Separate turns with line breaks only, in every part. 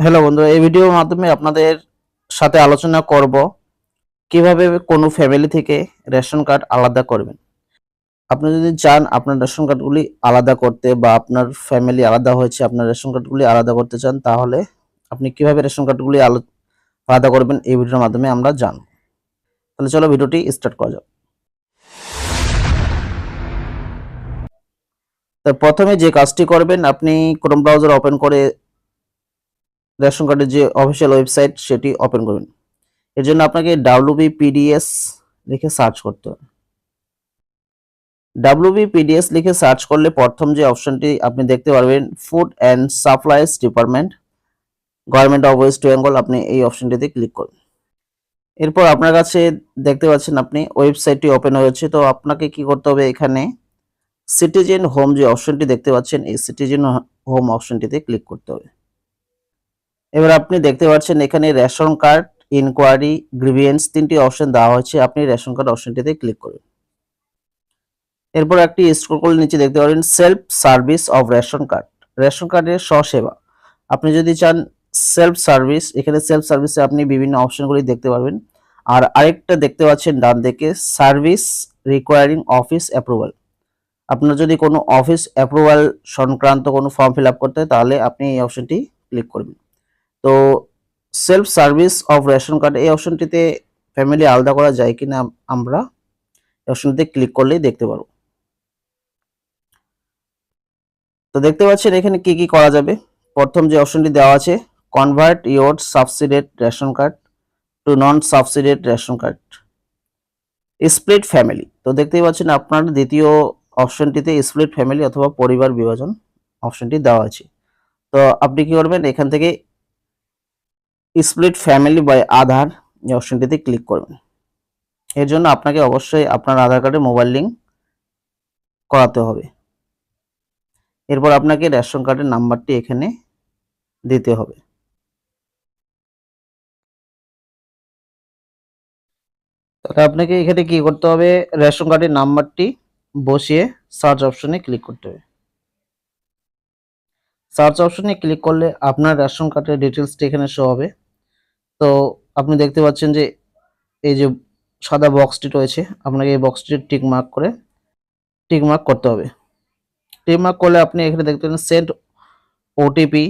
Hello বন্ধুরা, এই ভিডিওর মাধ্যমে আপনাদের সাথে আলোচনা করব কিভাবে কোনো ফ্যামিলি থেকে রেশন কার্ড আলাদা করবেন। আপনি যদি চান আপনার রেশন কার্ডগুলি আলাদা করতে বা আপনার ফ্যামিলি আলাদা হয়েছে আপনার রেশন কার্ডগুলি আলাদা করতে চান, তাহলে আপনি কিভাবে রেশন কার্ডগুলি আলাদা করবেন এই ভিডিওর মাধ্যমে আমরা জানব। তাহলে চলো ভিডিওটি স্টার্ট করা যাক। তো প্রথমে যে কাজটি করবেন, আপনি ক্রোম ব্রাউজার ওপেন করে রেশন কার্ডের যে অফিসিয়াল ওয়েবসাইট সেটি ওপেন করবেন। এর জন্য আপনাকে WBPDS লিখে সার্চ করতে হবে। WBPDS লিখে সার্চ করলে প্রথম যে অপশনটি আপনি দেখতে পারবেন, food and supplies department, government of West Bengal, আপনি এই অপশনটিতে ক্লিক করুন। এরপর আপনার কাছে দেখতে পাচ্ছেন আপনি ওয়েবসাইটটি ওপেন হয়েছে। তো আপনাকে কি করতে হবে, এখানে সিটিজেন হোম যে অপশনটি দেখতে পাচ্ছেন এই সিটিজেন হোম অপশনটিতে ক্লিক করতে হবে। এবার আপনি দেখতে পাচ্ছেন এখানে রেশন কার্ড, ইনকোয়ারি, গ্রিভিয়েন্স তিনটি অপশন দেওয়া হয়েছে। আপনি রেশন কার্ড অপশনটিতে ক্লিক করুন। এরপর একটি স্ক্রল করে নিচে দেখতে পারেন self service of ration card, ration কার্ডের স্বসেবা। আপনি যদি চান সেলফ সার্ভিস, এখানে সেলফ সার্ভিসে আপনি বিভিন্ন অপশনগুলি দেখতে পারবেন। আর আরেকটা দেখতে পাচ্ছেন ডান দিকে সার্ভিস রিকোয়ারিং অফিস অ্যাপ্রুভাল। আপনার যদি কোনো অফিস অ্যাপ্রুভাল সংক্রান্ত কোনো ফর্ম ফিল আপ করতে হয় তাহলে আপনি এই অপশনটি ক্লিক করবেন। তো self service of ration card এই অপশনটিতে ফ্যামিলি আলাদা করা যায় কিনা আমরা এই অপশনটিতে ক্লিক করলেই দেখতে পারবো। তো দেখতে পাচ্ছেন এখানে কি কি করা যাবে। প্রথম যে অপশনটি দেওয়া আছে, convert your subsidised ration card to non subsidised ration card, split family. তো দেখতেই পাচ্ছেন আপনার দ্বিতীয় অপশনটিতে স্প্লিট ফ্যামিলি অথবা পরিবার বিভাজন অপশনটি দেওয়া আছে। তো আপনি কি করবেন, এখান থেকে স্প্লিট ফ্যামিলি বাই আধার এই অপশনটিতে ক্লিক করবেন। এর জন্য আপনাকে অবশ্যই আপনার আধার কার্ডে মোবাইল লিঙ্ক করাতে হবে। এরপর আপনাকে রেশন কার্ডের নাম্বারটি এখানে দিতে হবে। তাহলে আপনাকে এখানে কি করতে হবে, রেশন কার্ডের নাম্বারটি বসিয়ে সার্চ অপশনে ক্লিক করতে হবে। সার্চ অপশনে ক্লিক করলে আপনার রেশন কার্ডের ডিটেলসটি এখানে শো হবে। তো আপনি দেখতে পাচ্ছেন যে এই যে সাদা বক্সটি রয়েছে, আপনাকে এই বক্সটি টিক মার্ক করতে হবে। টিক মার্ক করলে আপনি এখানে দেখতে পাচ্ছেন সেন্ড ওটিপি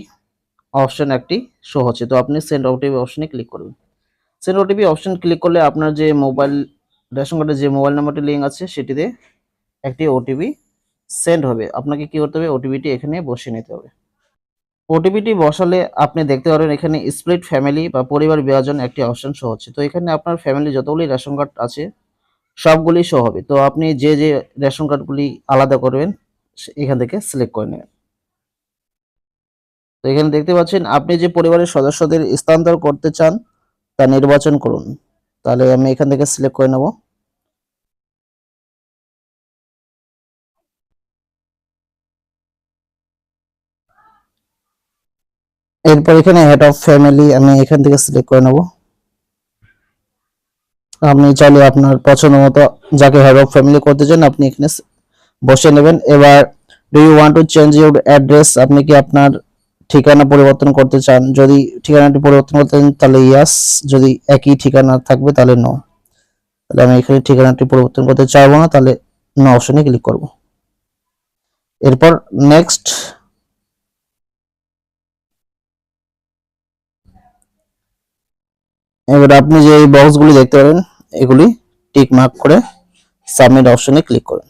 অপশন একটি শো হচ্ছে। তো আপনি সেন্ড ওটিপি অপশনে ক্লিক করবেন। সেন্ড ওটিপি অপশন ক্লিক করলে আপনার যে মোবাইল রেশন কার্ডের যে মোবাইল নাম্বারটি লিঙ্ক আছে সেটিতে একটি ওটিপি সেন্ড হবে। আপনাকে কি করতে হবে, ওটিপিটি এখানে বসিয়ে নিতে হবে। ওটিপিটি বসালে আপনি দেখতে পারবেন এখানে স্প্লিট ফ্যামিলি বা পরিবার বিভাজন একটি অপশন শো হচ্ছে। তো এখানে আপনার ফ্যামিলি যতগুলি রেশন কার্ড আছে সবগুলি শো হবে। তো আপনি যে যে রেশন কার্ডগুলি আলাদা করবেন এখান থেকে সিলেক্ট করে নেবেন। তো এখানে দেখতে পাচ্ছেন আপনি যে পরিবারের সদস্যদের স্থানান্তর করতে চান তা নির্বাচন করুন। তাহলে আমি এখান থেকে সিলেক্ট করে নেব। এরপর এখানে হেড অফ ফ্যামিলি আমি এখান থেকে সিলেক্ট করে নেব। আপনি চাইলে আপনার পছন্দ মতো যাকে হেড অফ ফ্যামিলি করতে চান আপনি এখানে বসে নেবেন। এবার do you want to change your address, আপনি কি আপনার ঠিকানা পরিবর্তন করতে চান? যদি ঠিকানাটি পরিবর্তন করতে চান তাহলে ইয়াস, যদি একই ঠিকানা থাকবে তাহলে নো। তাহলে আমি এখানে ঠিকানাটি পরিবর্তন করতে চাইবো না, তাহলে নো অপশনে ক্লিক করব। এরপর নেক্সট। এবার আপনি যে এই বক্সগুলি দেখতে পারেন এগুলি টিক মার্ক করে সাবমিট অপশনে ক্লিক করুন।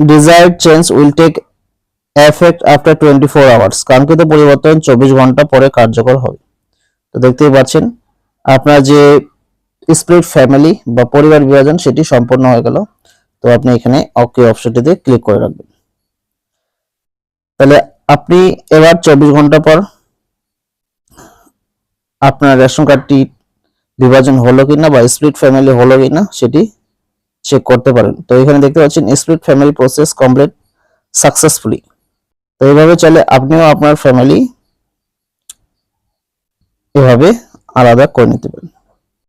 Desired change will take effect after 24 hours, কাঙ্ক্ষিত পরিবর্তন 24 ঘন্টা পরে কার্যকর হবে। তো দেখতেই পাচ্ছেন আপনার যে স্প্লিট ফ্যামিলি বা পরিবার বিভাজন সেটি সম্পূর্ণ হয়ে গেল। তো আপনি এখানে ওকে অপশনটিতে ক্লিক করে রাখবেন। তাহলে আপনি এবার 24 ঘন্টা পর আপনার রেশন কার্ডটি বিভাজন হলো কিনা বা স্প্লিট ফ্যামিলি হলো কিনা সেটি চেক করতে পারেন। তো এখানে দেখতে পাচ্ছেন split family process complete successfully. তো এইভাবে চলে আপনিও আপনার ফ্যামিলি এভাবে আলাদা করে নিতে পারেন।